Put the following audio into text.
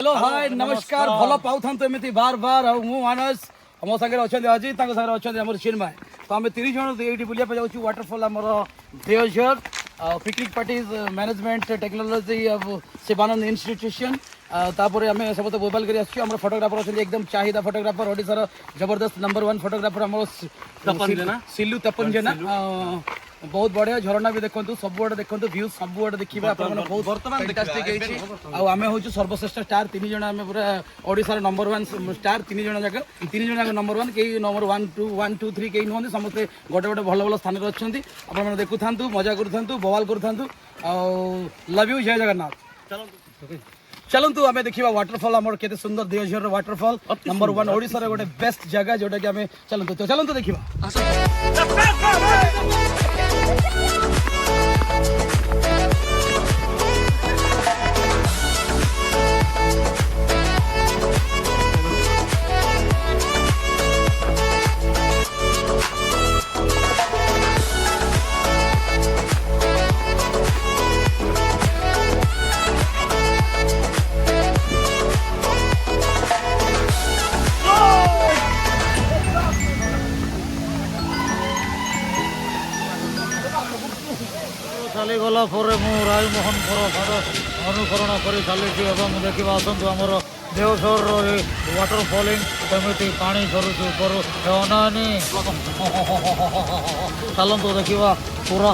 hello hi नमस्कार भल पाऊँ एमती बार बार मानस मो सागर अच्छा अजित सागर अच्छा आम चिन्मय तो आम 30 जन ये बुलाप जाऊँ वाटरफल आमर Devjhar picnic party management technology Shivananda institution तापर आम सब मोबाइल कर आम फोटोग्राफर अच्छे एकदम चाहिदा फोटोग्राफर ओडिशार जबरदस्त नंबर 1 फोटोग्राफर आम सिल्लू तपन जेना बहुत बढ़िया झरणा भी देखो सबुआड़े देखो व्यू सबुआड़े देखिए बहुत बर्तमान आम हूँ सर्वश्रेष्ठ स्टार 3 जन आम पूरा ओडिशार नंबर 1 स्टार 3 जन जाक 3 जन जाक नंबर 1 कई नंबर 1 2 3 कई नुहति समस्ते गोटे गोटे भल भल स्थान अच्छा आप देखु था मजा करूँ बवाल करूँ लव यू जय जगन्नाथ चलतु आम देखा वाटरफल आम के सुंदर देवझर वाटरफल नंबर 1 ओडिशार गोटे बेस्ट जगह जोटा कि आम चलतु तो चलतु देखा चलीगला रायमोहन अनुकरण कर चली देखा आसतु आमर देवझर वाटरफलिंग केमी पानी झरुच ऊपर अनानी चलतु देखा पूरा